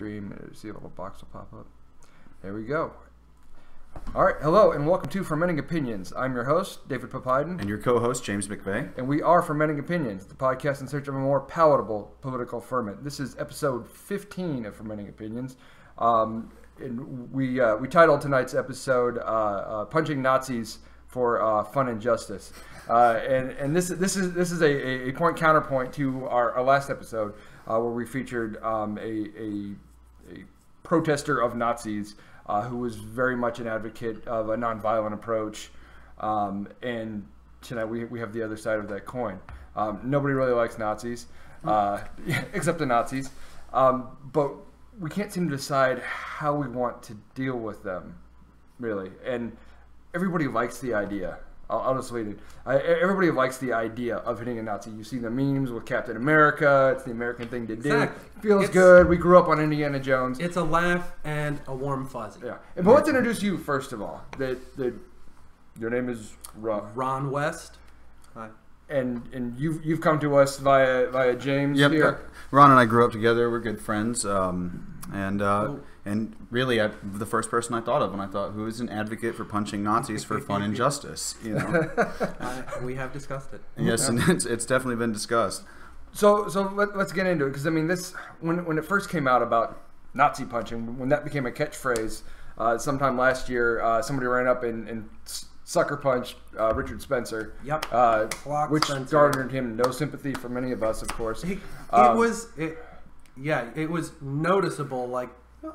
stream. See a little box will pop up. There we go. All right, hello and welcome to Fermenting Opinions. I'm your host, David Popeiden. And your co-host, James McVeigh. And we are Fermenting Opinions, the podcast in search of a more palatable political ferment. This is episode 15 of Fermenting Opinions. And we titled tonight's episode Punching Nazis for Fun and Justice. And this is a point counterpoint to our last episode where we featured a protester of Nazis who was very much an advocate of a nonviolent approach. And tonight we have the other side of that coin. Nobody really likes Nazis, except the Nazis. But we can't seem to decide how we want to deal with them, really. And everybody likes the idea. I'll just leave it. Everybody likes the idea of hitting a Nazi. You see the memes with Captain America. It's the American thing to do. Exactly. Feels good. We grew up on Indiana Jones. It's a laugh and a warm fuzzy. Yeah. But let's introduce you first of all. Your name is Ron Wuest. Hi. And you've come to us via James here. Ron and I grew up together. We're good friends. And really, the first person I thought of when I thought, who is an advocate for punching Nazis for fun and justice? You know, we have discussed it. Yes, and it's definitely been discussed. So let's get into it, because I mean, this when it first came out about Nazi punching, when that became a catchphrase, sometime last year, somebody ran up and sucker punched Richard Spencer. Yep. Which Spencer. garnered him no sympathy from many of us, of course. It was noticeable. Like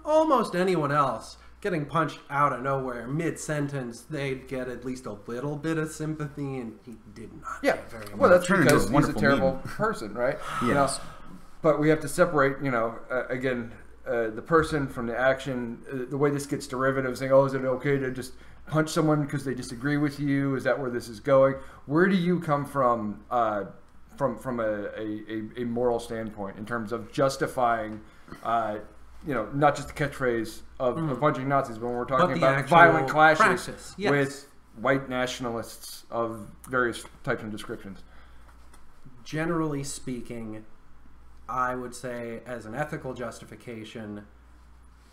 almost anyone else getting punched out of nowhere mid-sentence, they'd get at least a little bit of sympathy, and he did not. Yeah. Get very Well, much. that's because he's a terrible person, right? Yes. You know, but we have to separate, again, the person from the action. The way this gets derivative, saying, "Oh, is it okay to just punch someone because they disagree with you? Is that where this is going?" Where do you come from a moral standpoint in terms of justifying, not just the catchphrase of punching Nazis, but when we're talking about violent clashes with white nationalists of various types and descriptions? Generally speaking, I would say as an ethical justification,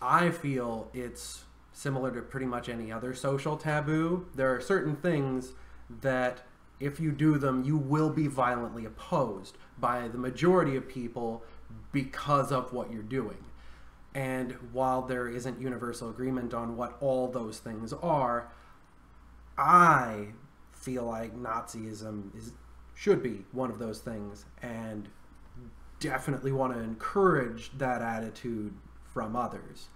I feel it's similar to pretty much any other social taboo. There are certain things that if you do them, you will be violently opposed by the majority of people because of what you're doing. And while there isn't universal agreement on what all those things are, I feel like Nazism should be one of those things, and definitely want to encourage that attitude from others.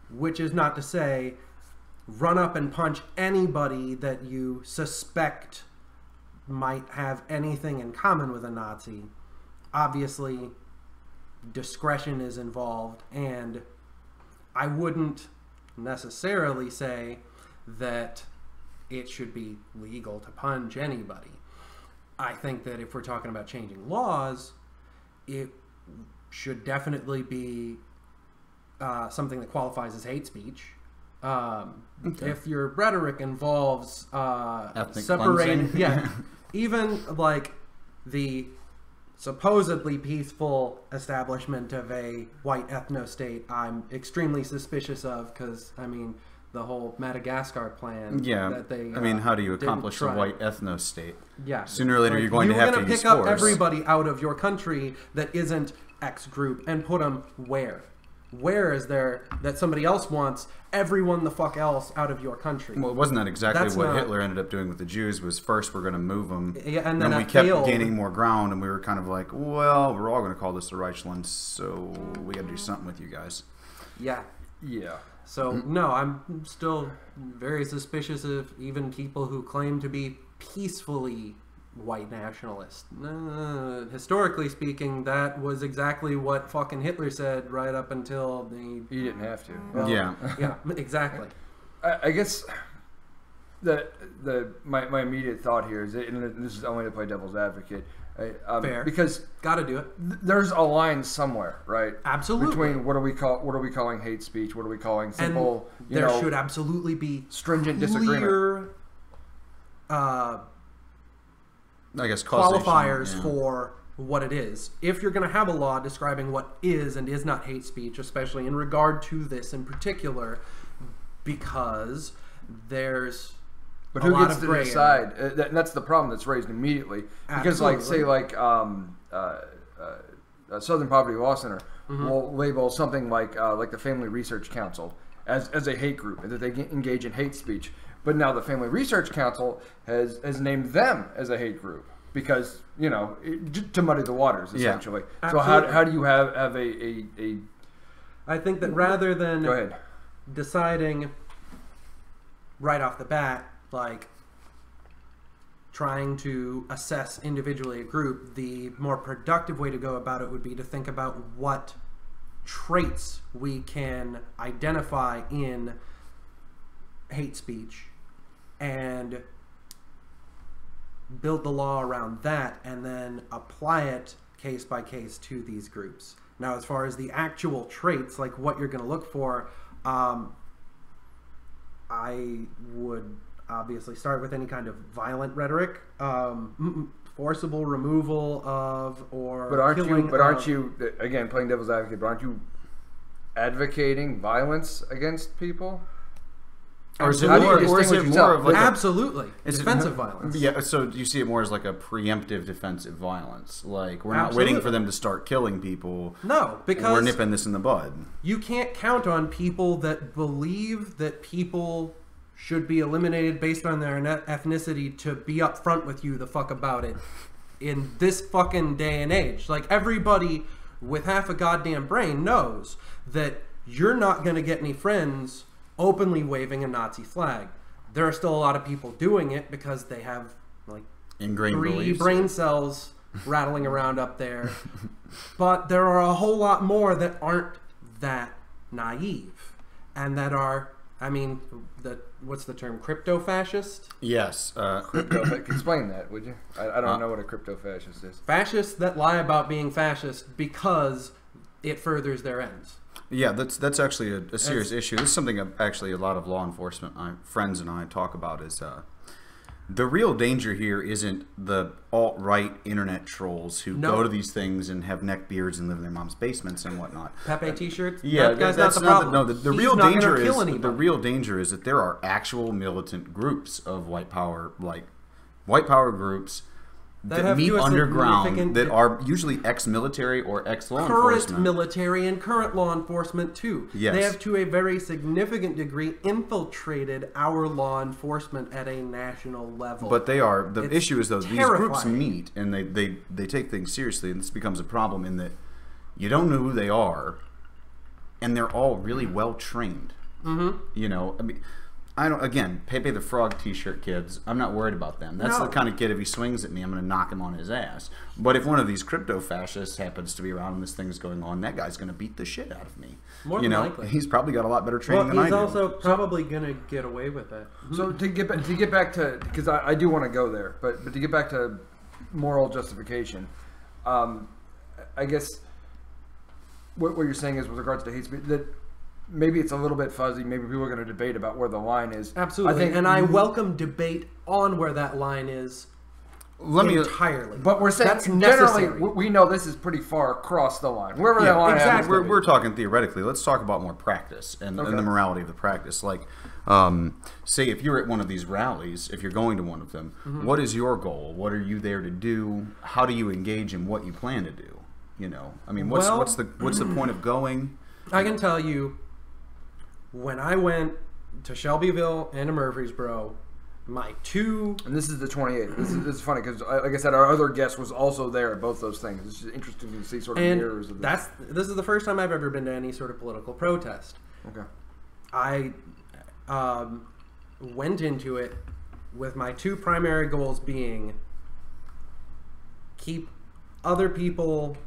Which is not to say run up and punch anybody that you suspect might have anything in common with a Nazi. Obviously, discretion is involved, and I wouldn't necessarily say that it should be legal to punch anybody. I think that if we're talking about changing laws, it should definitely be something that qualifies as hate speech. If your rhetoric involves separating, even like the supposedly peaceful establishment of a white ethno-state, I'm extremely suspicious of, because I mean the whole Madagascar plan. Yeah, that they, how do you accomplish a white ethno-state? Yeah, sooner or later you're going to have to use force. You're going to pick up everybody out of your country that isn't X group and put them where? Where is there that somebody else wants everyone the fuck else out of your country? Well, wasn't that exactly what Hitler ended up doing with the Jews? Was first we're going to move them, and then we kept gaining more ground, and we were kind of like, well, we're all going to call this the Reichland, so we got to do something with you guys. Yeah. Yeah. So no, I'm still very suspicious of even people who claim to be peacefully white nationalist. Historically speaking, that was exactly what fucking Hitler said right up until he didn't have to. Well, yeah, exactly. I guess my immediate thought here is, and this is only to play devil's advocate, fair, because gotta do it. There's a line somewhere, right? Absolutely. Between what are we calling hate speech? What are we calling simple? And there should absolutely be stringent clear, disagreement. I guess qualifiers for what it is. If you're going to have a law describing what is and is not hate speech, especially in regard to this in particular, because there's but who gets to decide? That's the problem that's raised immediately. Because, like, say, like Southern Poverty Law Center will label something like the Family Research Council as a hate group, and that they engage in hate speech. But now the Family Research Council has named them as a hate group because, you know, to muddy the waters, essentially. Yeah, so how do you have a I think that rather than go ahead. Deciding right off the bat, like trying to assess individually a group, the more productive way to go about it would be to think about what traits we can identify in hate speech and build the law around that and then apply it case by case to these groups. Now, as far as the actual traits, like what you're going to look for, I would obviously start with any kind of violent rhetoric, forcible removal of or killing. But aren't you again playing devil's advocate? But aren't you advocating violence against people? Or is it more of like absolutely defensive violence? Yeah. So do you see it more as like a preemptive defensive violence? Like we're not waiting for them to start killing people. No, because we're nipping this in the bud. You can't count on people that believe that people should be eliminated based on their ethnicity to be upfront with you the fuck about it in this fucking day and age. Like, everybody with half a goddamn brain knows that you're not going to get any friends openly waving a Nazi flag. There are still a lot of people doing it because they have like ingrained 3 beliefs. Brain cells rattling around up there. But there are a whole lot more that aren't that naive and that are, I mean, what's the term? Crypto-fascist? Yes. Explain that, would you? I don't know what a crypto-fascist is. Fascists that lie about being fascist because it furthers their ends. Yeah, that's actually a serious issue. This is something actually a lot of law enforcement friends and I talk about is the real danger here isn't the alt-right internet trolls who go to these things and have neck beards and live in their mom's basements and whatnot. Pepe t-shirts? Yeah, that's not the problem. The real danger is that there are actual militant groups of white power groups that meet underground that are usually ex-military or ex-law enforcement. Current military and current law enforcement too. Yes. They have to a very significant degree infiltrated our law enforcement at a national level. But they are, the issue is though, these groups meet and they take things seriously, and this becomes a problem in that you don't know who they are and they're all really well trained. You know, I mean, again, Pepe the Frog t-shirt kids, I'm not worried about them. That's the kind of kid, if he swings at me, I'm going to knock him on his ass. But if one of these crypto-fascists happens to be around and this thing's going on, that guy's going to beat the shit out of me. More than likely. He's probably got a lot better training than I do. He's also probably going to get away with it. So to get back to, because I do want to go there, but to get back to moral justification, I guess what you're saying is with regards to hate speech, that maybe it's a little bit fuzzy. Maybe people are going to debate about where the line is. Absolutely, I welcome debate on where that line is entirely. But we're saying that's generally we know this is pretty far across the line. Wherever that line is. We're talking theoretically. Let's talk about more practice and the morality of the practice. Like, say if you're at one of these rallies, if you're going to one of them, what is your goal? What are you there to do? How do you engage in what you plan to do? You know, I mean, what's the point of going? I can tell you, when I went to Shelbyville and to Murfreesboro, my two... And this is the 28th. This is funny because, like I said, our other guest was also there at both those things. It's just interesting to see sort of mirrors of this. This is the first time I've ever been to any sort of political protest. Okay. I went into it with my two primary goals being keep other people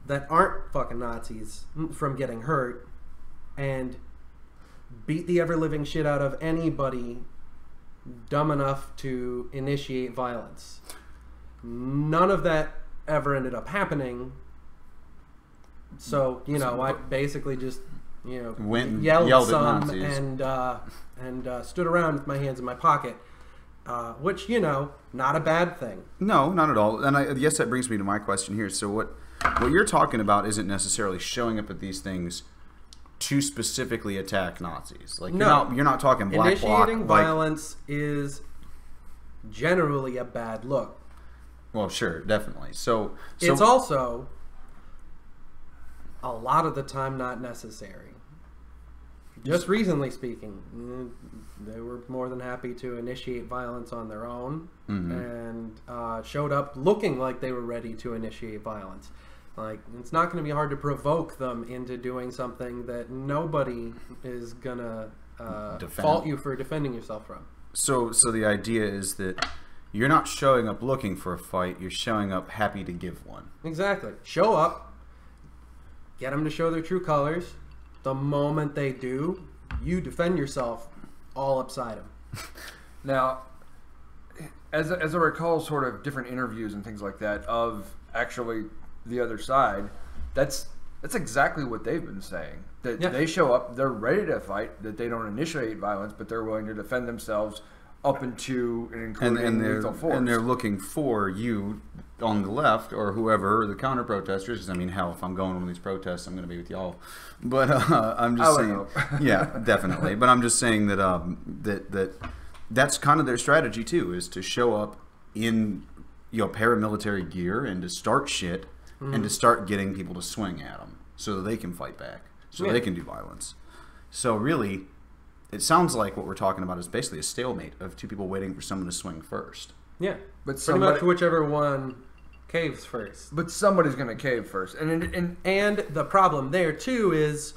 that aren't fucking Nazis from getting hurt and beat the ever-living shit out of anybody dumb enough to initiate violence. None of that ever ended up happening. So, I basically just, yelled some and stood around with my hands in my pocket. which, you know, not a bad thing. No, not at all. And I guess that brings me to my question here. So what you're talking about isn't necessarily showing up at these things to specifically attack Nazis. Like you're not talking black bloc. Initiating violence is generally a bad look. Well, sure, definitely. So it's also a lot of the time not necessary. Just recently speaking, they were more than happy to initiate violence on their own and showed up looking like they were ready to initiate violence. Like, it's not going to be hard to provoke them into doing something that nobody is going to fault you for defending yourself from. So the idea is that you're not showing up looking for a fight, you're showing up happy to give one. Exactly. Show up, get them to show their true colors. The moment they do, you defend yourself all upside them. Now, as I recall, sort of different interviews and things like that of actually the other side, that's exactly what they've been saying. That they show up, they're ready to fight, that they don't initiate violence, but they're willing to defend themselves up into and including lethal force. And they're looking for you on the left or whoever, the counter protesters. Because I mean, hell, if I'm going to one of these protests, I'm going to be with y'all. But I'm just saying, yeah, definitely. But I'm just saying that that's kind of their strategy too, is to show up in paramilitary gear and to start shit and to start getting people to swing at them so that they can fight back, so they can do violence. So really, it sounds like what we're talking about is basically a stalemate of two people waiting for someone to swing first. Yeah, but pretty much whichever one caves first. But somebody's going to cave first. And the problem there, too, is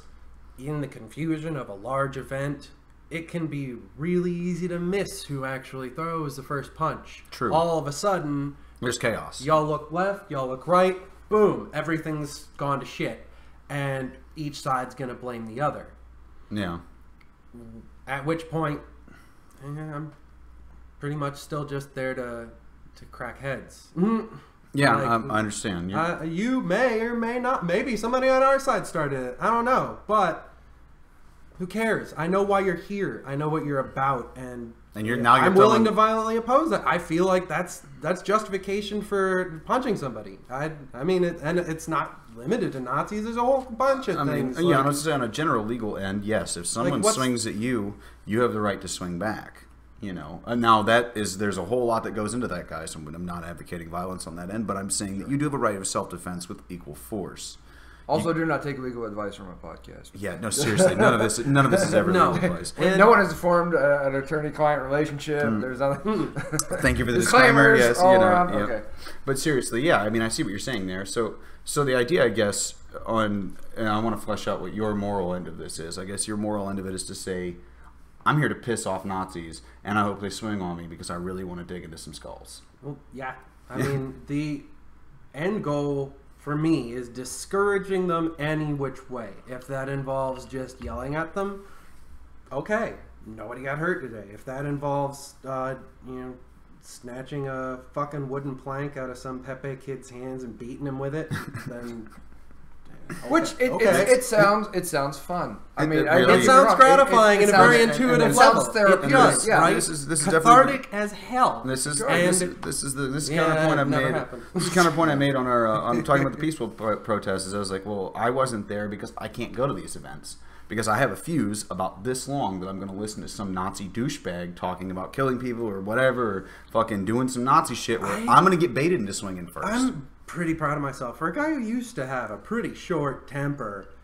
in the confusion of a large event, it can be really easy to miss who actually throws the first punch. True. All of a sudden, there's chaos. Y'all look left, y'all look right, boom, everything's gone to shit. And each side's going to blame the other. Yeah. At which point, I'm pretty much still just there to crack heads. Yeah, like, I understand. You may or may not. Maybe somebody on our side started it. I don't know. But who cares? I know why you're here. I know what you're about. And I'm willing to violently oppose that. I feel like that's justification for punching somebody. I mean, it's not limited to Nazis. There's a whole bunch of things. Yeah, I'm saying on a general legal end, yes. If someone swings at you, you have the right to swing back. You know, and now there's a whole lot that goes into that, guys. I'm not advocating violence on that end, but I'm saying that you do have a right of self-defense with equal force. Also, do not take legal advice from a podcast. Yeah, no, seriously, none of this is ever legal advice. And no one has formed an attorney-client relationship. There's nothing. Thank you for the disclaimer. Yes, Okay. But seriously, yeah, I mean, I see what you're saying there. So the idea, I guess, and I want to flesh out what your moral end of this is. I guess your moral end of it is to say, I'm here to piss off Nazis, and I hope they swing on me because I really want to dig into some skulls. Well, yeah. I mean, the end goal for me is discouraging them any which way. If that involves just yelling at them, okay, nobody got hurt today. If that involves, snatching a fucking wooden plank out of some Pepe kid's hands and beating him with it, then... Which it sounds fun. I mean, it sounds gratifying in a very intuitive level. It sounds therapeutic. Yeah, right? This is cathartic as hell. This is counterpoint I made. This is counterpoint I made on our on talking about the peaceful protests. I was like, well, I wasn't there because I can't go to these events because I have a fuse about this long that I'm going to listen to some Nazi douchebag talking about killing people or whatever, or fucking doing some Nazi shit. Where I'm going to get baited into swinging first. I'm pretty proud of myself. For a guy who used to have a pretty short temper,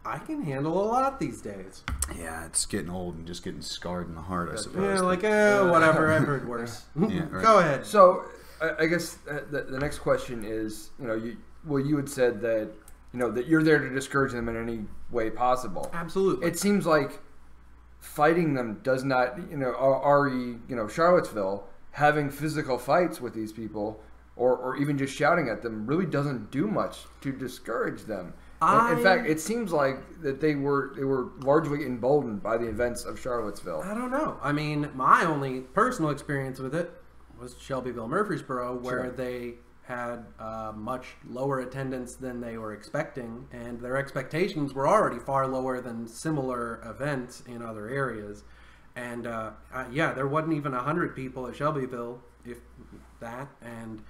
I can handle a lot these days. Yeah, it's getting old and just getting scarred in the heart, I suppose. Yeah, like, whatever, I've heard worse. Yeah, right. Go ahead. So, I guess the next question is, you had said that, that you're there to discourage them in any way possible. Absolutely. It seems like fighting them does not, Charlottesville, having physical fights with these people, or even just shouting at them really doesn't do much to discourage them. In fact, it seems like that they were largely emboldened by the events of Charlottesville. I don't know. I mean, my only personal experience with it was Shelbyville, Murfreesboro, where they had much lower attendance than they were expecting, and their expectations were already far lower than similar events in other areas. And yeah, there wasn't even 100 people at Shelbyville, if that. And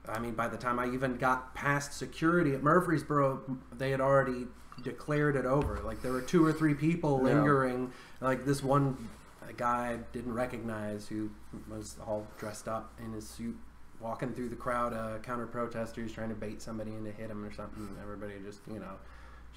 I mean, by the time I even got past security at Murfreesboro, they had already declared it over. Like, there were 2 or 3 people lingering. Like, this one guy I didn't recognize who was all dressed up in his suit, walking through the crowd, counter protesters trying to bait somebody in to hit him or something. Everybody just,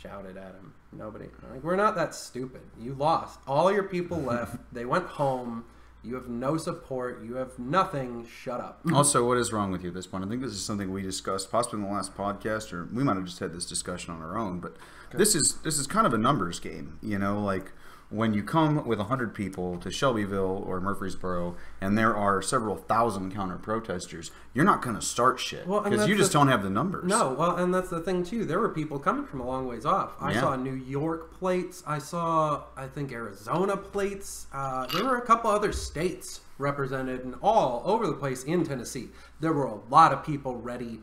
shouted at him. Nobody. Like, we're not that stupid. You lost. All your people left. They went home. You have no support. You have nothing. Shut up. Also, what is wrong with you at this point? I think this is something we discussed possibly in the last podcast, or we might have just had this discussion on our own. But this is kind of a numbers game. Like, when you come with 100 people to Shelbyville or Murfreesboro, and there are several thousand counter-protesters, you're not going to start shit because you just don't have the numbers. No, well, and that's the thing, too. There were people coming from a long ways off. I saw New York plates. I saw, I think, Arizona plates. There were a couple other states represented and all over the place in Tennessee. There were a lot of people ready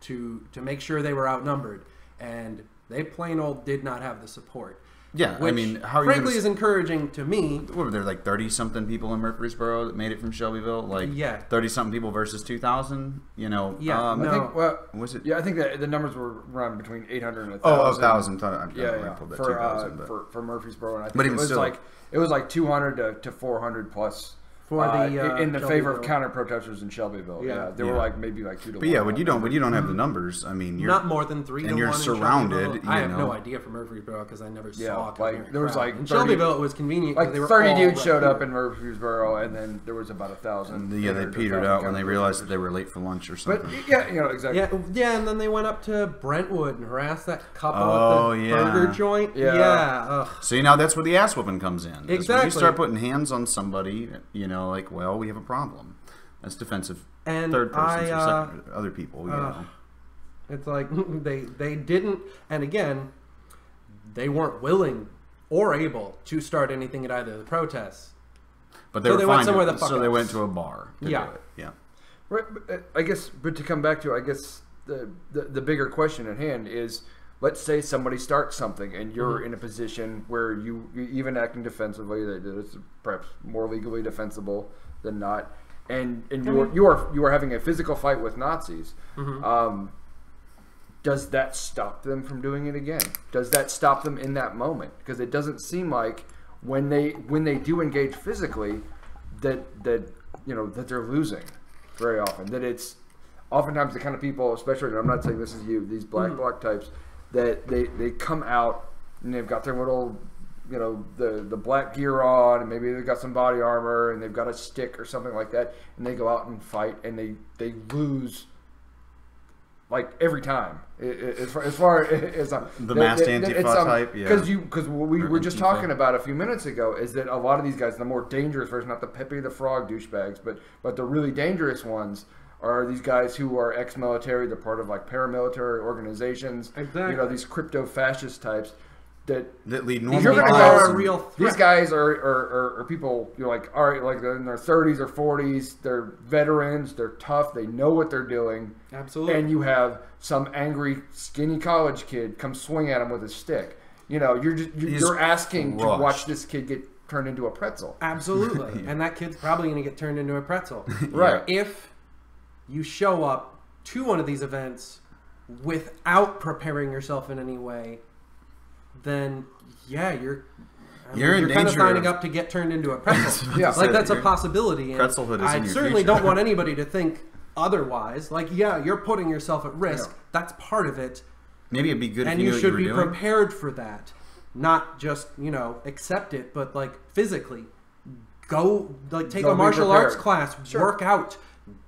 to make sure they were outnumbered, and they plain old did not have the support. Yeah, which, I mean, how are frankly, is encouraging to me. What were there, like 30-something people in Murfreesboro that made it from Shelbyville? Like, 30-something people versus 2,000. Yeah, I think. Well, was it? Yeah, I think that the numbers were run between 800 and 1,000. Oh, 1,000. For Murfreesboro, and I think it was like 200 to 400 plus. For the in the favor of counter protesters in Shelbyville, there were like maybe like 2 to 1. But yeah, when you don't have the numbers, I mean, you're not more than 3 to 1, and you're surrounded. I have no idea for Murfreesboro because I never saw. Like there was like in Shelbyville, it was convenient. Like 30 dudes showed up in Murfreesboro, and then there was about 1,000. Yeah, they petered out when they realized that they were late for lunch or something. But yeah, exactly. Yeah, and then they went up to Brentwood and harassed that couple at the burger joint. Yeah. See, now that's where the ass whooping comes in. Exactly. When you start putting hands on somebody, like, well, we have a problem. That's defensive. And third person or other people. It's like they didn't, and again, they weren't willing or able to start anything at either of the protests. But they went somewhere the fuck else. They went to a bar. Yeah. Right. I guess, but to come back to, I guess the bigger question at hand is, let's say somebody starts something and you're in a position where you even acting defensively, that it's perhaps more legally defensible than not, and you are having a physical fight with Nazis. Does that stop them from doing it again? Does that stop them in that moment? Because it doesn't seem like when they do engage physically that they're losing very often. That it's oftentimes the kind of people, especially, and I'm not saying this is you, these black bloc types, that they come out and they've got their little, the black gear on, and maybe they've got some body armor and they've got a stick or something like that, and they go out and fight and they lose like every time. As far as the masked Antifa type, because what we were just talking about a few minutes ago is that a lot of these guys, the more dangerous version, not the Pepe the Frog douchebags, but the really dangerous ones, are these guys who are ex-military. They're part of like paramilitary organizations. Exactly. These crypto-fascist types that lead normal lives. These guys are people, like, all right, like they're in their 30s or 40s. They're veterans. They're tough. They know what they're doing. Absolutely. And you have some angry, skinny college kid come swing at him with a stick. You're asking to watch this kid get turned into a pretzel. Absolutely. And that kid's probably going to get turned into a pretzel. Right. If you show up to one of these events without preparing yourself in any way, then you're kind of signing up to get turned into a pretzel. Like that's a possibility. And pretzelhood is I certainly don't want anybody to think otherwise. Like, you're putting yourself at risk. Yeah. That's part of it. Maybe it'd be good if you should be prepared for that. Not just, accept it, but like physically go, like take a martial arts class, work out,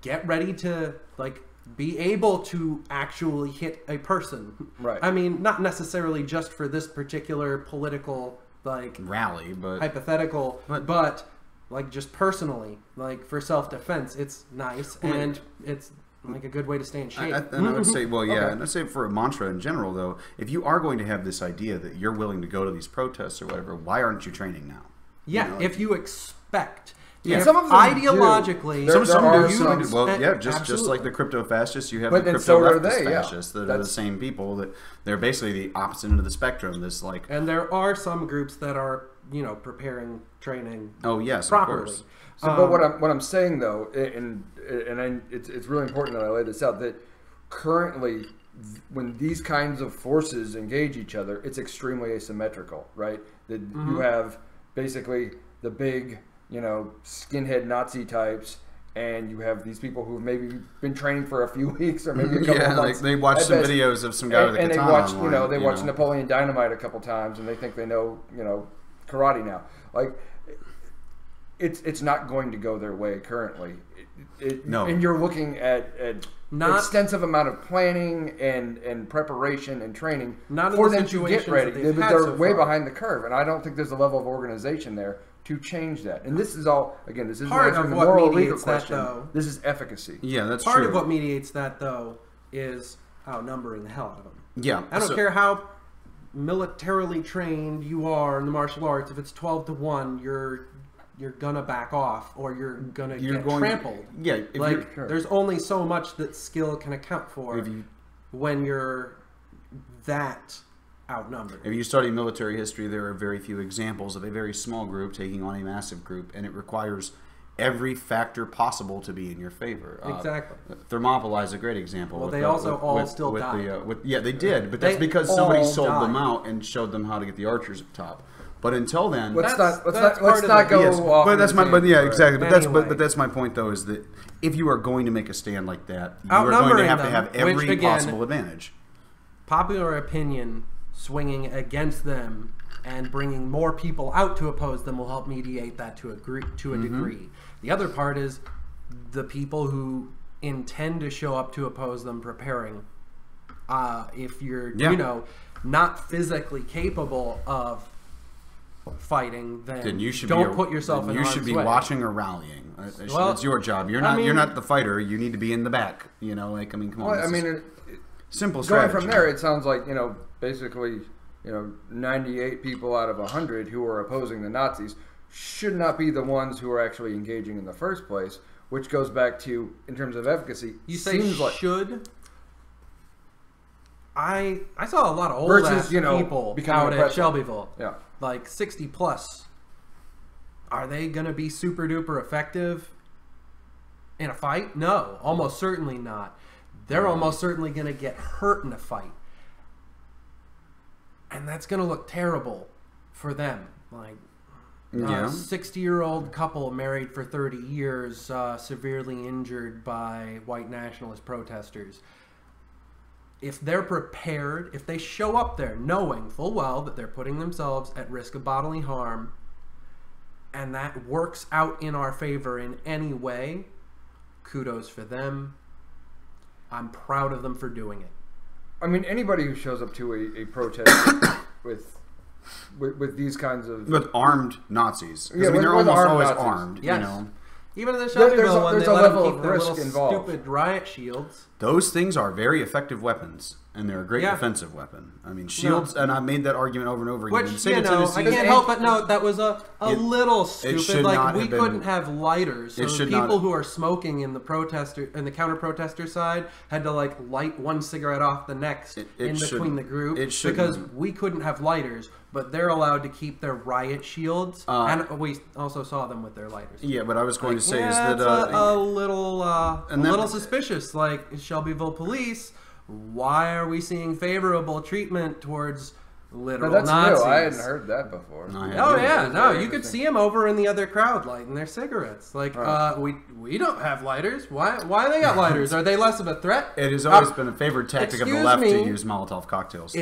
get ready to like be able to actually hit a person. Right. I mean, not necessarily just for this particular political like rally, but hypothetical, but like just personally, like for self-defense, it's nice and it's like a good way to stay in shape. And I would say, and I'd say for a mantra in general, though, if you are going to have this idea that you're willing to go to these protests or whatever, why aren't you training now? Yeah, if you expect. Yeah, some of them ideologically, just like the crypto fascists, you have the crypto fascists that are the same people that they're basically the opposite end of the spectrum. And there are some groups that are preparing, training. Oh yes, properly. of course. So, but what I'm saying though, it's really important that I lay this out, that currently, when these kinds of forces engage each other, it's extremely asymmetrical, right? That you have basically the big, skinhead Nazi types, and you have these people who've maybe been training for a few weeks or maybe a couple of months. Like they watch some videos of some guy with a katana. And they watch Napoleon Dynamite a couple times, and they think they know, karate now. Like, it's not going to go their way currently. No. And you're looking at extensive amount of planning and preparation and training for them to get ready. They're way behind the curve, and I don't think there's a level of organization there to change that. And this is all, again, this isn't answering the moral legal question. This is efficacy. Yeah, that's true. Part of what mediates that, though, is outnumbering the hell out of them. Yeah. I don't care how militarily trained you are in the martial arts. If it's 12-1, you're gonna back off, or you're gonna get trampled. There's only so much that skill can account for when you're that outnumbered. If you study military history, there are very few examples of a very small group taking on a massive group, and it requires every factor possible to be in your favor. Exactly. Thermopylae is a great example. Well, they also all still died. They did, but that's because somebody sold them out and showed them how to get the archers up top. But until then, let's not go off. But that's my exactly. But anyway. that's my point though, is that if you are going to make a stand like that, you are going to have every possible advantage. Popular opinion swinging against them and bringing more people out to oppose them will help mediate that to a degree. The other part is the people who intend to show up to oppose them preparing. If you're not physically capable of fighting, then you should don't put yourself in harm's way. You should be watching or rallying. That's your job. You're not the fighter. You need to be in the back. Come on. Well, simple strategy. Going from there, it sounds like basically 98 people out of 100 who are opposing the Nazis should not be the ones who are actually engaging in the first place, which goes back to, in terms of efficacy, you say should. I saw a lot of old ass people out at Shelbyville. Yeah. Like 60 plus. Are they going to be super duper effective in a fight? No, almost certainly not. They're almost certainly going to get hurt in a fight. And that's going to look terrible for them. Like, a 60-year-old couple married for 30 years, severely injured by white nationalist protesters. If they're prepared, if they show up there knowing full well that they're putting themselves at risk of bodily harm, and that works out in our favor in any way, kudos for them. I'm proud of them for doing it. I mean, anybody who shows up to a protest with these kinds of... With armed Nazis. Yeah, they're almost always armed, yes. Even in the Shelbyville one, they let them keep their little stupid riot shields. Those things are very effective weapons, and they're a great defensive weapon. I mean, shields, and I've made that argument over and over again. Which, I can't help but note that was a little stupid. Like, we couldn't have lighters, so the people who are smoking in the counter-protester side had to, light one cigarette off the next in between the group, because we couldn't have lighters. But they're allowed to keep their riot shields, and we also saw them with their lighters. Yeah, but I was going to say is that a little suspicious. Like, Shelbyville police, why are we seeing favorable treatment towards literal Nazis? New. I hadn't heard that before. You could see them over in the other crowd lighting their cigarettes. Like, we don't have lighters. Why they got lighters? Are they less of a threat? It has always been a favorite tactic of the left to use Molotov cocktails. So.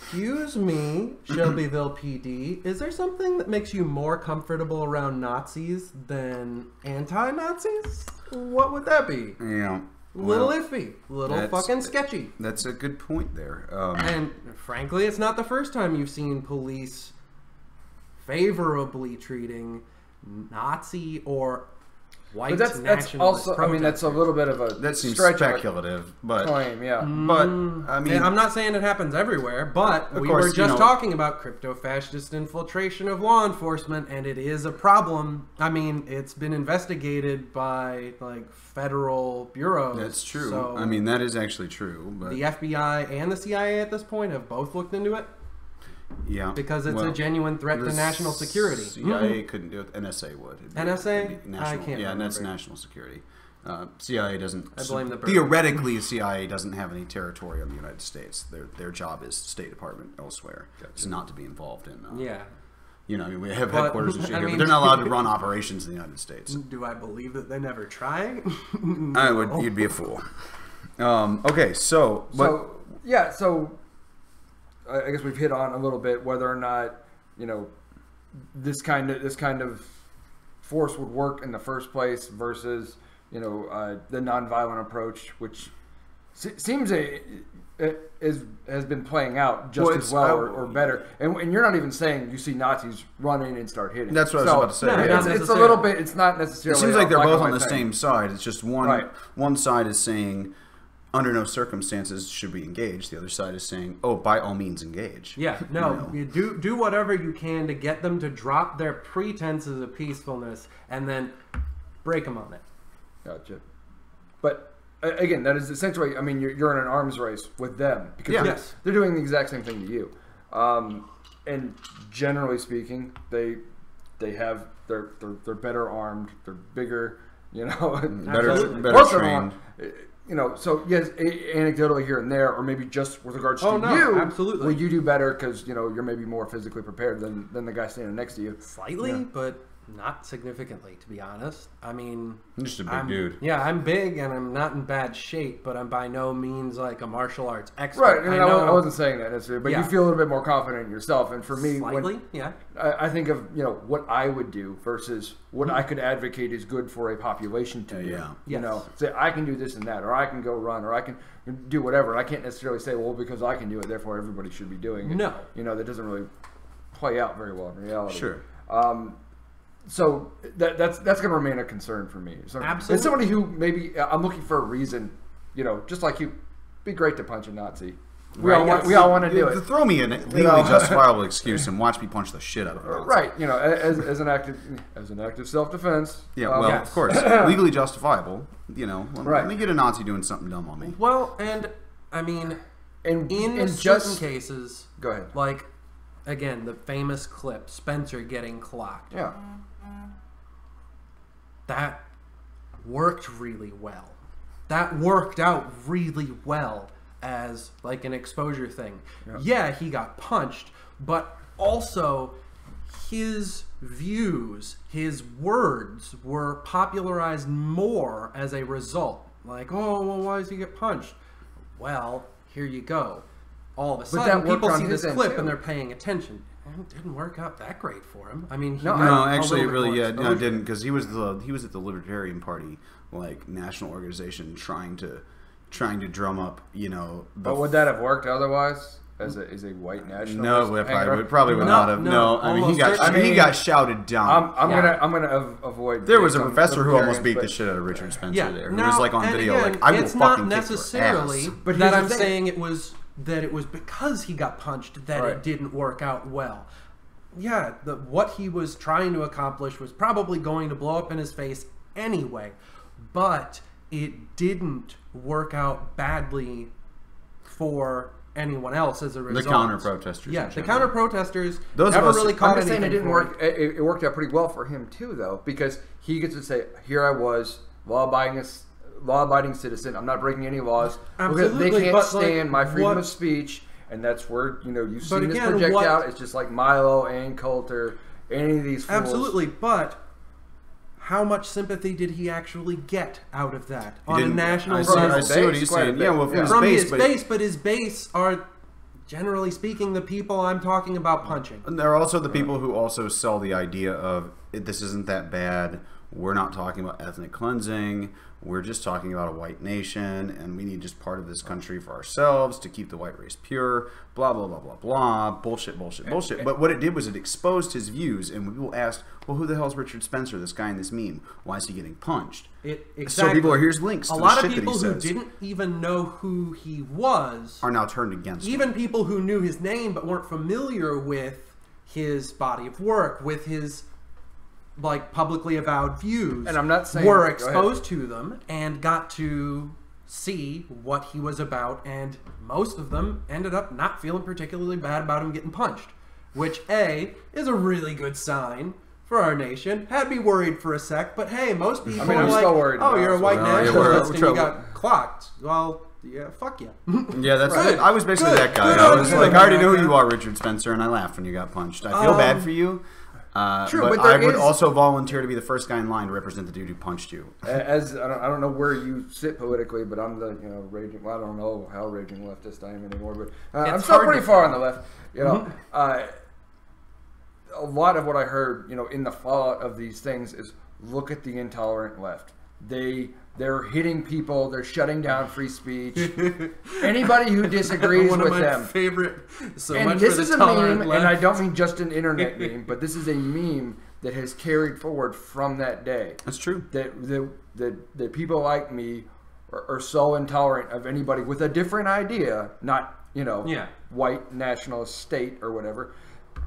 Excuse me, Shelbyville PD, is there something that makes you more comfortable around Nazis than anti-Nazis? What would that be? Yeah. Little iffy. Little fucking sketchy. That's a good point there. And frankly, it's not the first time you've seen police favorably treating Nazi or white nationalist also, protesters. I mean, that's a little bit of a that seems speculative, but claim, yeah. But I mean, I'm not saying it happens everywhere, but we were just talking about crypto-fascist infiltration of law enforcement, and it is a problem. I mean, it's been investigated by federal bureaus. That's true. So I mean, that is actually true. But the FBI and the CIA at this point have both looked into it. Yeah. Because it's a genuine threat to national security. CIA couldn't do it. NSA would. NSA? National, I can't remember. that's national security. CIA doesn't. I blame the theoretically, CIA doesn't have any territory on the United States. Their job is State Department elsewhere. Gotcha. It's not to be involved in. You know, I mean, we have headquarters and shit here, but they're not allowed to run operations in the United States. Do I believe that they never try? No. You'd be a fool. Okay, so I guess we've hit on a little bit whether or not, you know, this kind of force would work in the first place versus, you know, the nonviolent approach, which seems has been playing out just as well or better. And you're not even saying you see Nazis run in and start hitting. That's what I was about to say. It's a little bit. It's not necessarily. It seems like they're both on the same side. It's just one side is saying, under no circumstances should we engage. The other side is saying, oh, by all means engage. Yeah, no, you do whatever you can to get them to drop their pretenses of peacefulness and then break them on it. Gotcha. But again, that is essentially, I mean, you're in an arms race with them because they're doing the exact same thing to you. And generally speaking, they're better armed, they're bigger, you know, better trained. You know, so yes, anecdotally here and there, or maybe just with regards to you, absolutely, well, you do better because you know you're maybe more physically prepared than the guy standing next to you. Slightly, but not significantly, to be honest. I mean, I'm just a big dude. Yeah, I'm big and I'm not in bad shape, but I'm by no means like a martial arts expert. Right, and I wasn't saying that necessarily, but you feel a little bit more confident in yourself. And for me, slightly, I think of, you know, what I would do versus what I could advocate is good for a population to do. You know, say I can do this and that, or I can go run, or I can do whatever. And I can't necessarily say, well, because I can do it, therefore everybody should be doing it. No, you know, that doesn't really play out very well in reality. Sure. So that's going to remain a concern for me. So, absolutely. As somebody who maybe I'm looking for a reason, you know, just like you, be great to punch a Nazi. We all want to do it. Throw me a legally justifiable excuse and watch me punch the shit out of it. Right. You know, as an act of self-defense. Yeah. Well, of course, legally justifiable. You know, let me get a Nazi doing something dumb on me. Well, and I mean, in certain cases, go ahead. Like, again, the famous clip, Spencer getting clocked. Yeah. That worked really well. That worked out really well as like an exposure thing. Yeah, he got punched, but also his views, his words were popularized more as a result. Like, oh, well, why does he get punched? Well, here you go. All of a sudden, people see this clip and they're paying attention. It didn't work out that great for him. I mean, actually, it really, it didn't, because he was at the Libertarian Party, like national organization, trying to drum up, you know. But would that have worked otherwise? As a white nationalist? No, it probably would not have. No, I mean, he got shouted down. I'm gonna avoid. There was a professor who almost beat the shit out of Richard Spencer there. Who was like on video, like, I will fucking kick your ass. It's not necessarily that I'm saying it was because he got punched that it didn't work out well. Yeah, what he was trying to accomplish was probably going to blow up in his face anyway, but it didn't work out badly for anyone else as a result. The counter-protesters. Yeah, the counter-protesters never really caught anything. It didn't work. It worked out pretty well for him too, though, because he gets to say, "Here I was, law-abiding citizen. I'm not breaking any laws. Absolutely, they can't stand my freedom of speech." And that's where, you know, you've seen this project out. It's just like Milo and Coulter, any of these fools. Absolutely, but how much sympathy did he actually get out of that on a national level? I see what he's saying. Yeah, well, from his base, but his base are, generally speaking, the people I'm talking about punching. And there are also the people who also sell the idea of, this isn't that bad. We're not talking about ethnic cleansing. We're just talking about a white nation, and we need just part of this country for ourselves to keep the white race pure, blah, blah, blah, blah, blah. Bullshit. But what it did was it exposed his views, and people asked, well, who the hell's Richard Spencer, this guy in this meme? Why is he getting punched? Exactly. So people are, here's links to a lot of people who didn't even know who he was are now turned against him. Even people who knew his name but weren't familiar with his body of work, with his like publicly avowed views, and I'm not saying were exposed to them and got to see what he was about, and most of them ended up not feeling particularly bad about him getting punched. which A, is a really good sign for our nation. Had me worried for a sec, but hey, most people I'm like, still worried. oh, you're a white nationalist and we're you got clocked. Well, yeah, fuck you. Yeah, that's good. I was basically that guy. Good I on was you, like, I already know who America. you are, Richard Spencer, and I laughed when you got punched. I feel bad for you. True, but but there I would is- also volunteer to be the first guy in line to represent the dude who punched you. As I don't know where you sit politically, but I'm the raging. Well, I don't know how raging leftist I am anymore, but I'm still pretty far on the left. A lot of what I heard, in the fallout of these things is look at the intolerant left. They're hitting people. They're shutting down free speech. Anybody who disagrees One with of my them. favorite. So And much this for is the a tolerant meme, left. and I don't mean just an internet meme, but this is a meme that has carried forward from that day. That's true. That people like me are so intolerant of anybody with a different idea, not white nationalist state or whatever,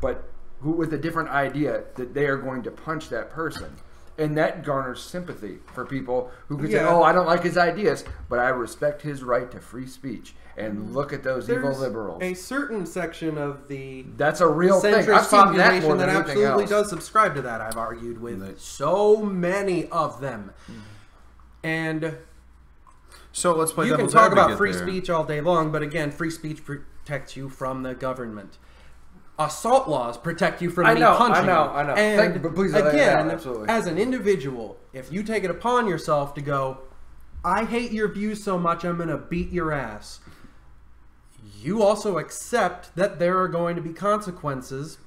but who with a different idea that they are going to punch that person. And that garners sympathy for people who can say, oh, I don't like his ideas, but I respect his right to free speech. And look at those evil liberals. A certain section of the That's a real thing. I've centrist seen that population more that than anything absolutely else. does subscribe to that. I've argued with so many of them. And So let's play you can devil's talk about advocate free there. speech all day long, but again, free speech protects you from the government. Assault laws protect you from me punching you. I know. And But please, again, absolutely. as an individual, if you take it upon yourself to go, I hate your views so much, I'm going to beat your ass. You also accept that there are going to be consequences,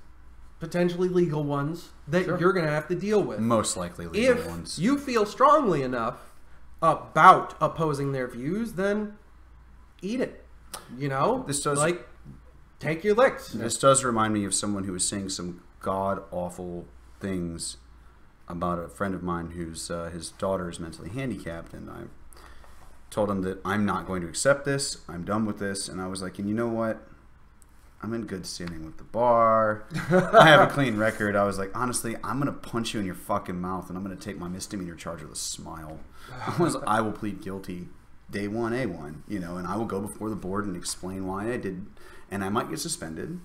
potentially legal ones, that you're going to have to deal with. Most likely legal If ones. you feel strongly enough about opposing their views, then eat it. This does take your licks. This does remind me of someone who was saying some god-awful things about a friend of mine whose his daughter is mentally handicapped, and I told him that I'm not going to accept this, I'm done with this, and I was like, and you know what? I'm in good standing with the bar. I have a clean record. I was like, honestly, I'm going to punch you in your fucking mouth, and I'm going to take my misdemeanor charge with a smile. I will plead guilty day one, A1, and I will go before the board and explain why I did, and I might get suspended.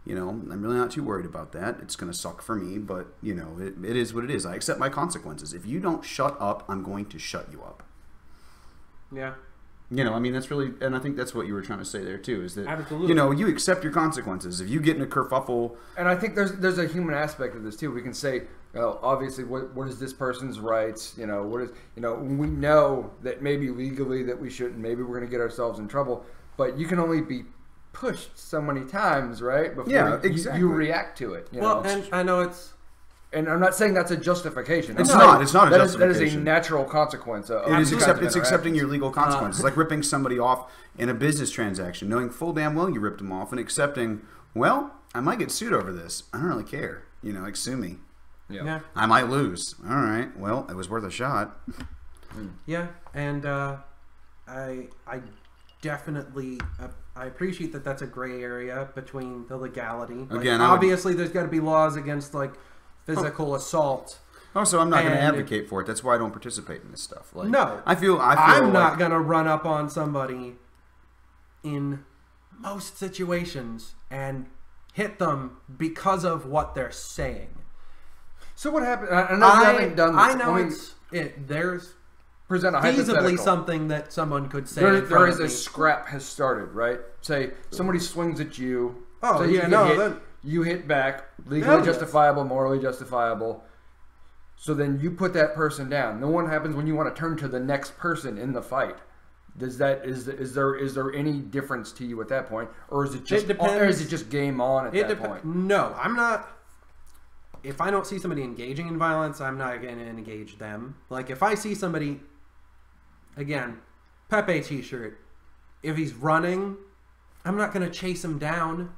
I'm really not too worried about that. It's going to suck for me, but, it is what it is. I accept my consequences. If you don't shut up, I'm going to shut you up. Yeah. That's really, and I think that's what you were trying to say there too, is that, Absolutely. you accept your consequences. If you get in a kerfuffle. And I think there's a human aspect of this too. We can say, obviously, what is this person's rights? We know that maybe legally that we shouldn't, maybe we're going to get ourselves in trouble, but you can only be pushed so many times, right? Before exactly. you react to it. And I know it's... And I'm not saying that's a justification. It's not a justification. That is a natural consequence. It's accepting your legal consequences. It's like ripping somebody off in a business transaction, knowing full damn well you ripped them off, and accepting, well, I might get sued over this. I don't really care. Sue me. Yeah. I might lose. All right. Well, it was worth a shot. Yeah, and I definitely... I appreciate that that's a gray area between the legality. Again, obviously, there's got to be laws against, physical assault. Also, I'm not going to advocate for it. That's why I don't participate in this stuff. No. I'm not going to run up on somebody in most situations and hit them because of what they're saying. So what happened? I know you haven't done this. I know there's present a feasibly hypothetical. something that someone could say. There is a scrap has started, right? Say somebody swings at you. Oh, so yeah, you hit back, legally justifiable, morally justifiable. So then you put that person down. Then what happens when you want to turn to the next person in the fight? Is there any difference to you at that point, or is it just game on at that point? No, I'm not. If I don't see somebody engaging in violence, I'm not going to engage them. If I see somebody, again, Pepe T-shirt, if he's running, I'm not going to chase him down.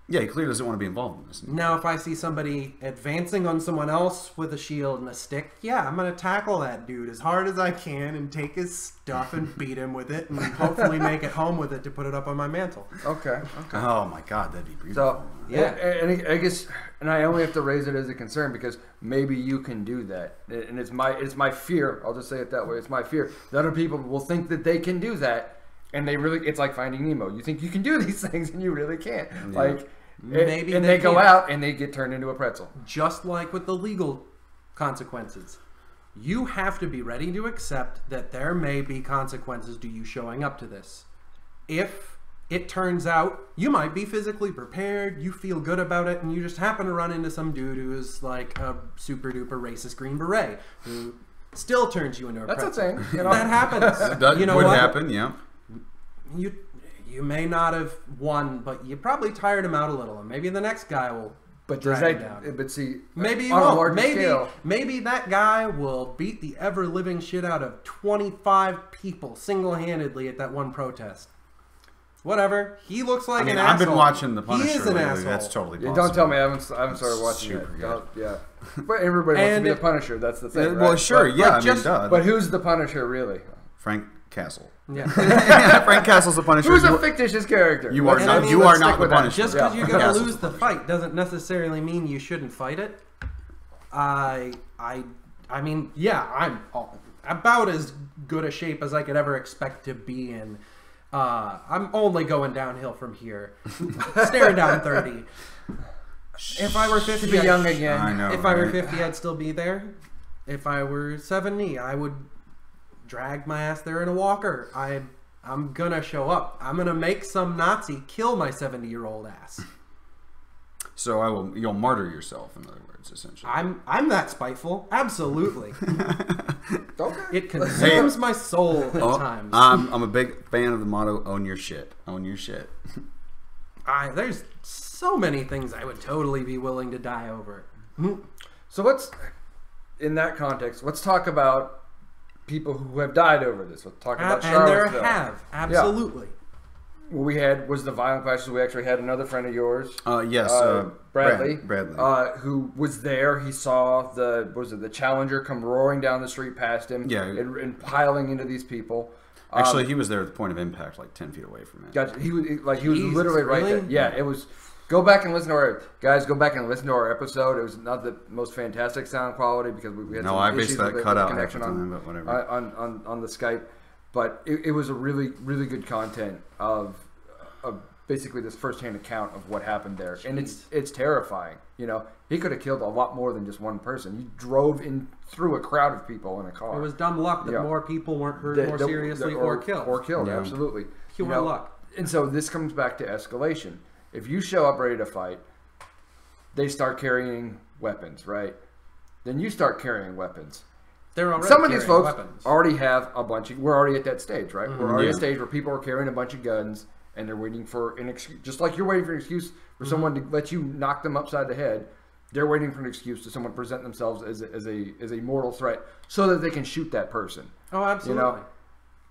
Yeah, he clearly doesn't want to be involved in this. Now, if I see somebody advancing on someone else with a shield and a stick, yeah, I'm going to tackle that dude as hard as I can and take his stuff and beat him with it and hopefully make it home with it to put it up on my mantle. Okay. Oh my God, that'd be beautiful. So, yeah. And I guess, and I only have to raise it as a concern because maybe you can do that. And it's my fear, I'll just say it that way, it's my fear that other people will think that they can do that, and it's like Finding Nemo. You think you can do these things and you really can't. Yeah. Maybe and they go out and they get turned into a pretzel. Just like with the legal consequences. You have to be ready to accept that there may be consequences to you showing up to this. If it turns out you might be physically prepared, you feel good about it, and you just happen to run into some dude who is like a super duper racist Green Beret who still turns you into a pretzel. That's a thing. You know? That happens. That you know would what? happen, yeah. You may not have won, but you probably tired him out a little, and maybe the next guy will. But drag him down. But see, Maybe you on a won't. larger scale, Maybe that guy will beat the ever living shit out of 25 people single-handedly at that one protest. Whatever. He looks like an asshole. I've been watching The Punisher He is an lately. asshole. That's totally possible. don't tell me I haven't started watching it. Yeah, but everybody wants to be the Punisher. That's the thing. Well, right? sure, but, yeah. But who's the Punisher really? Frank Castle. Yeah. Frank Castle's the Punisher. Who's a ficticious character? You are not. You are not the Punisher. Just because you're going to lose the fight doesn't necessarily mean you shouldn't fight it. I mean, yeah, I'm about as good a shape as I could ever expect to be in. I'm only going downhill from here. Staring down 30. If I were 50, to be young again. I know, if right? I were 50, I'd still be there. If I were 70, I would drag my ass there in a walker. I'm gonna show up. I'm gonna make some Nazi kill my 70-year-old ass. So you'll martyr yourself, in other words, essentially. I'm that spiteful. Absolutely. Okay. It consumes my soul at times. I'm a big fan of the motto, own your shit. Own your shit. There's so many things I would totally be willing to die over. So let's, in that context, let's talk about people who have died over this. Let's talk about Charlottesville. And there have, absolutely. Yeah. What we had was the violent clashes. We actually had another friend of yours. Yes, Bradley. Bradley. Who was there. He saw the Challenger come roaring down the street past him. Yeah. And piling into these people. Actually, he was there at the point of impact, like 10 feet away from it. Gotcha. He was literally right really? there. Yeah, it was. Go back and listen to our episode. It was not the most fantastic sound quality because we had some issues with the connection on the Skype. But it was a really, really good content of basically this firsthand account of what happened there. Jeez. And it's terrifying. You know, he could have killed a lot more than just one person. He drove in through a crowd of people in a car. It was dumb luck that more people weren't hurt more seriously or killed. Or killed, yeah. Absolutely. Pure luck. And so this comes back to escalation. If you show up ready to fight, they start carrying weapons, right? Then you start carrying weapons. Some of these folks already have a bunch of... We're already at that stage, right? We're already at a stage where people are carrying a bunch of guns and they're waiting for an excuse. Just like you're waiting for an excuse for someone to let you knock them upside the head, they're waiting for an excuse to someone present themselves as a mortal threat so that they can shoot that person. Oh, absolutely. You know,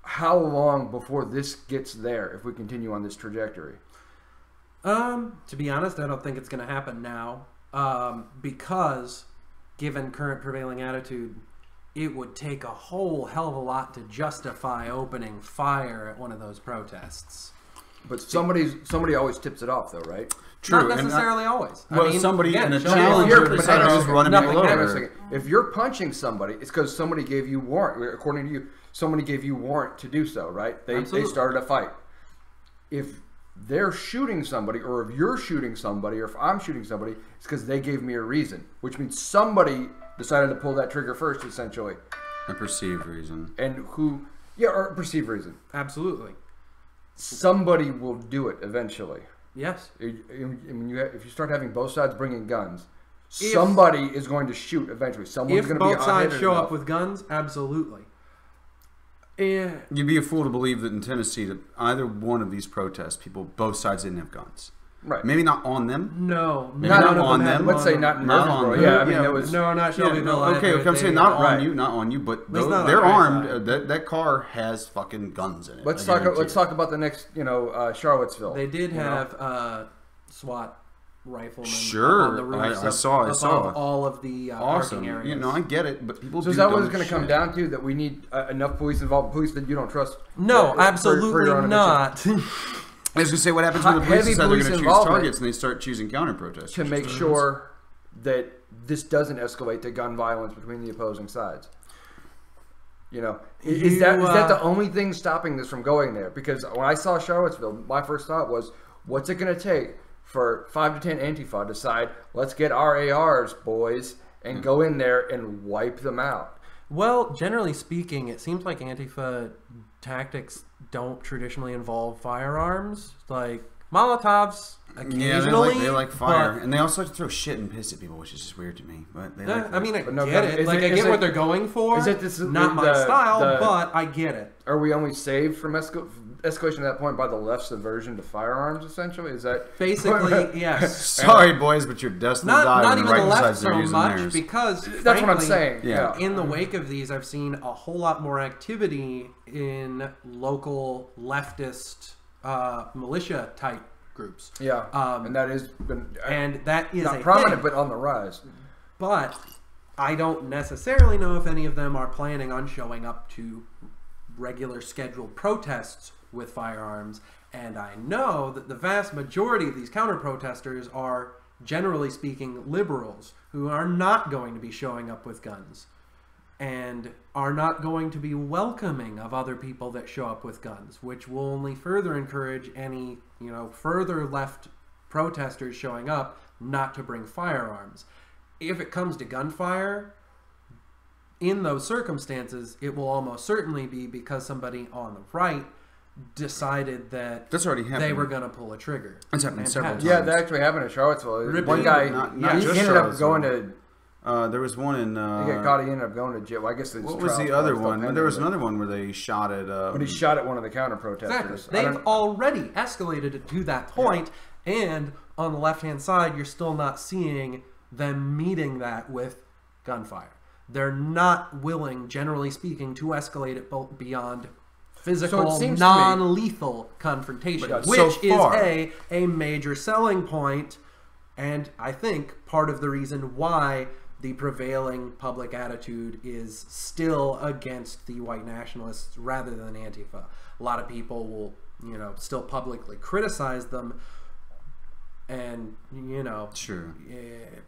how long before this gets there if we continue on this trajectory? To be honest, I don't think it's going to happen now because given current prevailing attitude, it would take a whole hell of a lot to justify opening fire at one of those protests. But somebody always tips it off, though, right? True. Not necessarily always. Well, somebody in a Challenger decided to just run him over. If you're punching somebody, it's because somebody gave you warrant. According to you, somebody gave you warrant to do so, right? They started a fight. If they're shooting somebody, or if you're shooting somebody, or if I'm shooting somebody, it's because they gave me a reason, which means somebody decided to pull that trigger first, essentially. A perceived reason. And or a perceived reason. Absolutely. Somebody will do it eventually. Yes. If you start having both sides bringing guns, somebody is going to shoot eventually. Someone's going to be both sides show up with guns, absolutely. You'd be a fool to believe that in Tennessee that either one of these protests, both sides didn't have guns. Right. Maybe not on them. No. Not on them. Let's say not in Murfreesboro. Yeah, I mean, there was... No, not Shelbyville. Okay, I'm saying not on you, but they're armed. That car has fucking guns in it. Let's talk about the next, Charlottesville. They did have SWAT riflemen on the roofs. I saw all of the parking areas. I get it, but people So is that what it's going to come down to? That we need enough involved police that you don't trust? No, absolutely not. I was going to say, what happens when the police decide they're going to choose targets and they start choosing counter-protesters? To make sure that this doesn't escalate to gun violence between the opposing sides. Is that the only thing stopping this from going there? Because when I saw Charlottesville, my first thought was, what's it going to take for 5 to 10 Antifa decide, let's get our ARs, boys, and go in there and wipe them out? Well, generally speaking, it seems like Antifa tactics don't traditionally involve firearms. Like Molotovs occasionally. Yeah, they like fire. And they also like to throw shit and piss at people, which is just weird to me. But they like I mean, I no, get it. Like, I get what they're going for. Is it this, not my style, but I get it. Are we only saved from escalation at that point by the left's aversion to firearms, essentially? Is that... Basically, yes. Sorry, boys, but you're destined to die. Not even right the left so much, theirs. because that's frankly, what I'm saying. Yeah. In the wake of these, I've seen a whole lot more activity in local leftist militia type groups. Yeah, and that is not prominent, but on the rise. But I don't necessarily know if any of them are planning on showing up to regular scheduled protests with firearms, and I know that the vast majority of these counter-protesters are, generally speaking, liberals who are not going to be showing up with guns and are not going to be welcoming of other people that show up with guns, which will only further encourage any, further left protesters showing up not to bring firearms. If it comes to gunfire, in those circumstances, it will almost certainly be because somebody on the right decided that that's already happened. They were going to pull a trigger. It's happened several times. Yeah, that actually happened in Charlottesville. One guy, he ended up going to... there was one in... he got caught, he ended up going to jail. Well, I guess what was the other one? There was another one where they shot at... but he shot at one of the counter-protesters. Exactly. They've already escalated it to that point, and on the left-hand side, you're still not seeing them meeting that with gunfire. They're not willing, generally speaking, to escalate it beyond physical, non-lethal confrontation, which is a major selling point, and I think part of the reason why the prevailing public attitude is still against the white nationalists rather than Antifa. A lot of people will, still publicly criticize them, and sure,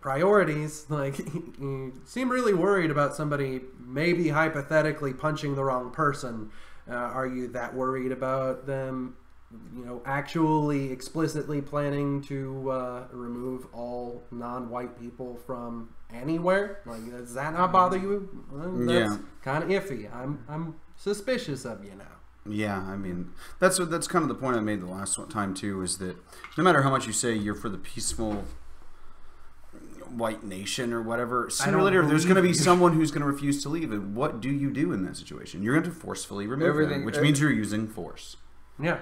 priorities, like you seem really worried about somebody maybe hypothetically punching the wrong person. Are you that worried about them actually explicitly planning to remove all non-white people from anywhere? Like, does that not bother you? That's kind of iffy. I'm suspicious of you now. Yeah, I mean, that's kind of the point I made the last time too, is that no matter how much you say you're for the peaceful white nation or whatever, sooner or later there's going to be someone who's going to refuse to leave. And what do you do in that situation? You're going to forcefully remove them, which means you're using force. Yeah,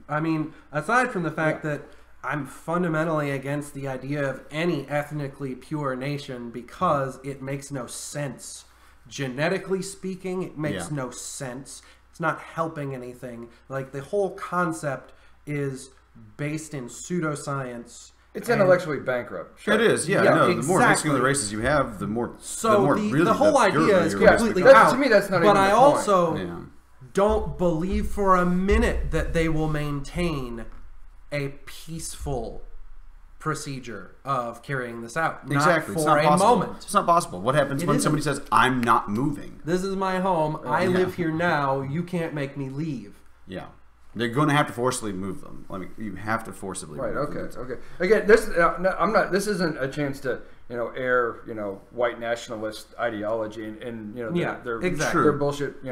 I mean, aside from the fact that I'm fundamentally against the idea of any ethnically pure nation because it makes no sense. Genetically speaking, it makes no sense. It's not helping anything. Like, the whole concept is based in pseudoscience. It's intellectually bankrupt. Sure. It is, yeah. No, exactly. The more mixing of the races you have, the more... the whole idea is completely out. To me, that's not but even I the also point. don't believe for a minute that they will maintain a peaceful procedure of carrying this out. Exactly. Not for a moment. It's not possible. What happens when somebody says, I'm not moving? This is my home. I live here now. You can't make me leave. Yeah. They're going to have to forcibly move them. I mean, you have to forcibly move them. Right, okay. Again, this I'm not. This isn't a chance to air white nationalist ideology and their bullshit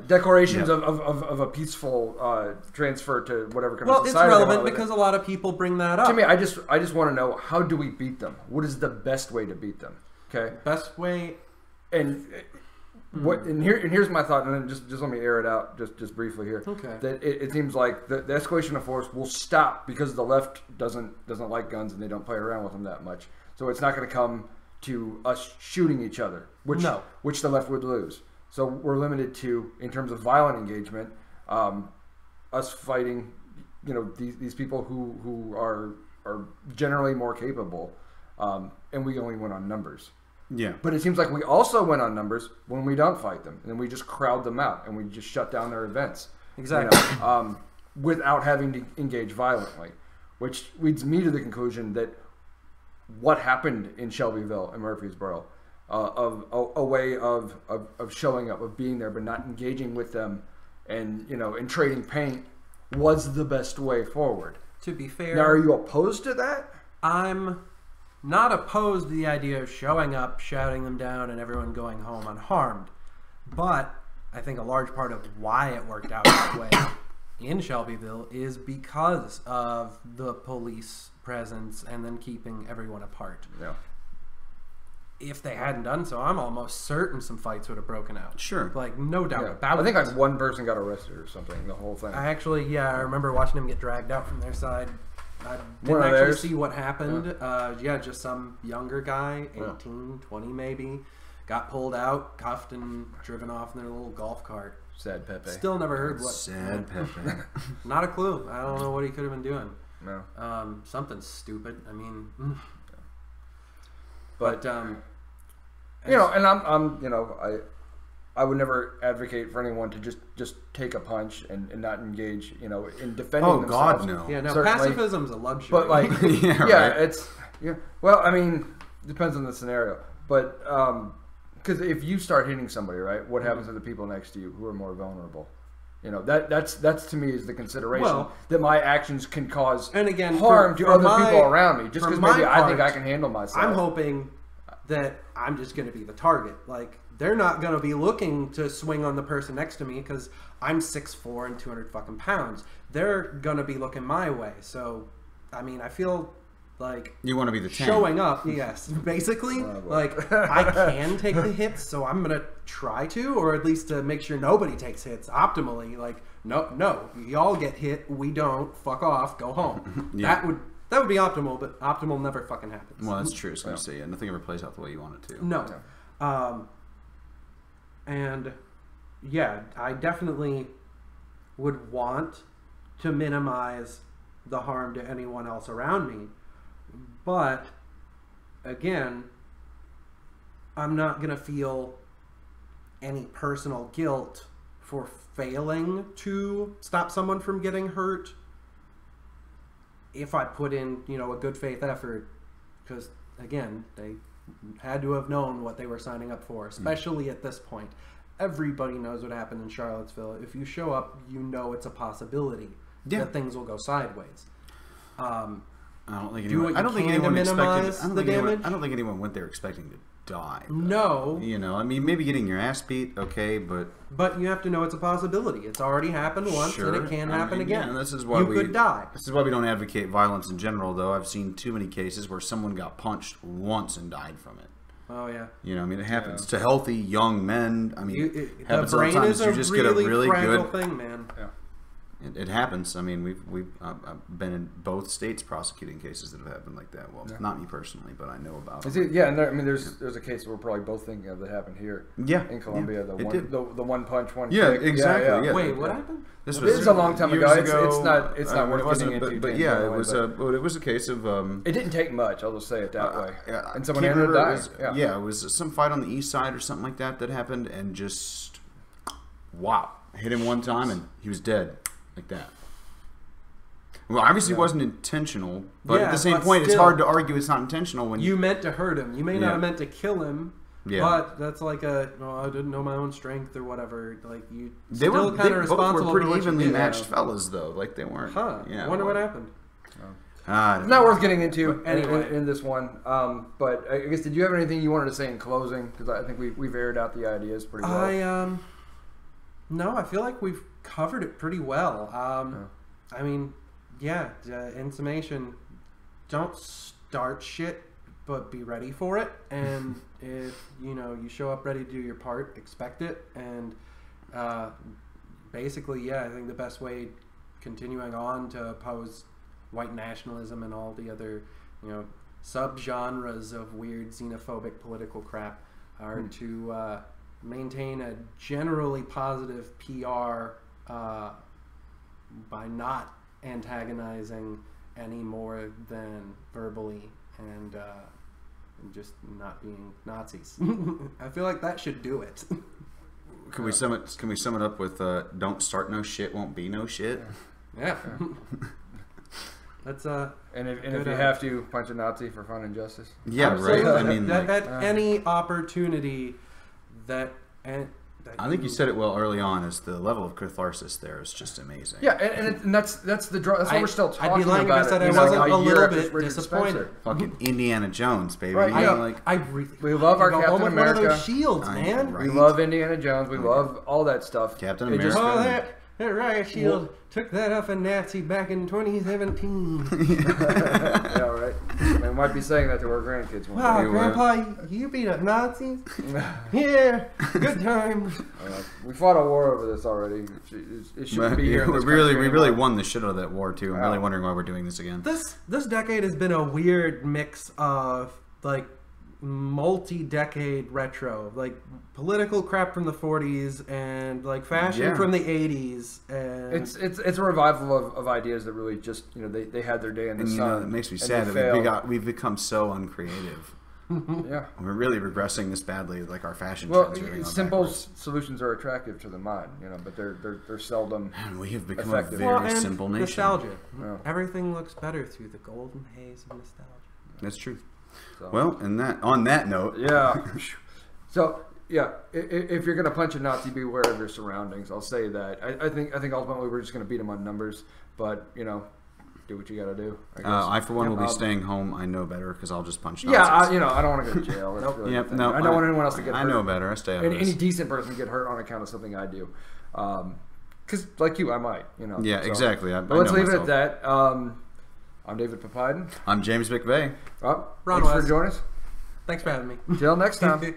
declarations of a peaceful transfer to whatever kind of society. Well, it's relevant because a lot of people bring that up. To me, I just want to know, how do we beat them? What is the best way to beat them? Okay, best way, and here's my thought, and then just let me air it out just briefly here. Okay, that it seems like the escalation of force will stop because the left doesn't like guns and they don't play around with them that much. So it's not going to come to us shooting each other, which the left would lose. So we're limited to, in terms of violent engagement, us fighting, these people who are generally more capable, and we only win on numbers. Yeah. But it seems like we also win on numbers when we don't fight them, and then we just crowd them out and we just shut down their events. Exactly. Without having to engage violently, which leads me to the conclusion that what happened in Shelbyville and Murfreesboro, of a way of showing up, of being there, but not engaging with them, and and trading paint, was the best way forward. To be fair, Now, are you opposed to that? I'm not opposed to the idea of showing up, shouting them down, and everyone going home unharmed. But I think a large part of why it worked out that way in Shelbyville is because of the police presence and then keeping everyone apart. Yeah. If they hadn't done so, I'm almost certain some fights would have broken out. Sure. Like, no doubt about it. I think like one person got arrested or something, the whole thing. I remember watching them get dragged out from their side. I didn't actually see what happened. Just some younger guy, 18, 20 maybe, got pulled out, cuffed, and driven off in their little golf cart. Sad Pepe. Still never heard what. Sad Pepe. Not a clue. I don't know what he could have been doing. No. Something stupid. I mean, but you know, and I'm you know, I would never advocate for anyone to just take a punch and not engage, you know, in defending themselves. God, no. Yeah, no, certainly. pacifism's a luxury. But like, right. it's well, I mean, depends on the scenario. But because if you start hitting somebody, right, what happens to the people next to you who are more vulnerable? You know, that's to me is the consideration that my actions can cause harm to other people around me just because maybe I think I can handle myself. I'm hoping that I'm just going to be the target. Like, they're not going to be looking to swing on the person next to me because I'm 6'4" and 200 fucking pounds. They're going to be looking my way. So, I mean, I feel like you want to be the tank. Showing up, yes, basically. Like, I can take the hits, so I'm going to try to, or at least to make sure nobody takes hits optimally. Like, no, y'all get hit, we don't, fuck off, go home. That would be optimal, but optimal never fucking happens. Well, that's true. So say nothing ever plays out the way you want it to. No. And yeah, I definitely would want to minimize the harm to anyone else around me. But again, I'm not going to feel any personal guilt for failing to stop someone from getting hurt if I put in, you know, a good faith effort, because again, they had to have known what they were signing up for, especially at this point. Everybody knows what happened in Charlottesville. If you show up, you know it's a possibility that things will go sideways. I don't think anyone went there expecting to die. Though. No. You know, I mean, maybe getting your ass beat, okay, but you have to know it's a possibility. It's already happened once, and it can happen again. Yeah, and this is why you could die. This is why we don't advocate violence in general, though. I've seen too many cases where someone got punched once and died from it. Oh yeah. You know, I mean, it happens to healthy young men. I mean, the brain is a really fragile thing, man. Yeah. It happens. I mean, we've been in both states prosecuting cases that have happened like that. Well, not me personally, but I know about it. Yeah, and there's a case we're probably both thinking of that happened here. Yeah, in Colombia, the one punch, one kick. Exactly. Yeah. Wait, what happened? This was a long time ago. It's not worth getting into. But yeah, it was a case of. It didn't take much. I'll just say it that way. And someone ended up dying. Yeah, it was some fight on the east side or something like that happened, and just hit him one time, and he was dead like that. Well, obviously it wasn't intentional, but at the same point, it's hard to argue it's not intentional when you meant to hurt him. You may not have meant to kill him, but that's like I didn't know my own strength or whatever. Like they were kind of responsible. Both were pretty evenly matched fellas, though. Like they weren't. Yeah. Wonder what happened. It's not worth getting into in this one. But I guess, did you have anything you wanted to say in closing? Because I think we've aired out the ideas pretty well. No, I feel like we've covered it pretty well. I mean. Yeah, in summation, don't start shit, but be ready for it. And if you show up ready to do your part, expect it. And basically, I think the best way continuing on to oppose white nationalism and all the other subgenres of weird xenophobic political crap are to maintain a generally positive PR by not antagonizing any more than verbally and just not being Nazis. I feel like that should do it. Can we sum it up with don't start no shit, won't be no shit? Yeah. That's and if you have to punch a Nazi for fun and justice. Yeah, absolutely. Right. I mean, that any opportunity that I think you said it well early on. Is the level of catharsis there is just amazing. Yeah, and that's the draw. That's what we're still talking about. I'd be lying if I said I wasn't a little bit disappointed. Fucking Indiana Jones, baby. Right, we love our Captain America. One of those shields, man. Right. We love Indiana Jones. We love all that stuff. Captain America. That riot shield took that off a Nazi back in 2017. Yeah, right. We might be saying that to our grandkids one day. Wow, Grandpa, you beat up Nazis? Yeah, good times. We fought a war over this already. It shouldn't be here. We really won the shit out of that war too. I'm really wondering why we're doing this again. This decade has been a weird mix of like multi-decade retro, like political crap from the 40s and like fashion from the 80s, and it's a revival of ideas that really just they had their day in the sun. It makes me sad that we've become so uncreative. Yeah, we're really regressing this badly. Like our fashion trends. Really simple solutions are attractive to the mind, but they're seldom. And we have become effective. a very simple nation. Nostalgia. Yeah. Everything looks better through the golden haze of nostalgia. That's true. So. Well, on that note, yeah. So yeah, if you're gonna punch a Nazi, be aware of your surroundings. I'll say that. I think ultimately we're just gonna beat them on numbers, but do what you gotta do. I for one will be staying home. I know better because I'll just punch Nazis. Yeah, I don't want to go to jail. That's really I don't want anyone else to get hurt. I know better. I stay out of this. Any decent person get hurt on account of something I do. Because like you, I might. Yeah, so. Exactly. But let's leave it at that. I'm David Papiden. I'm James McVeigh. Ron Wuest. Thanks for joining us. Thanks for having me. Till next time.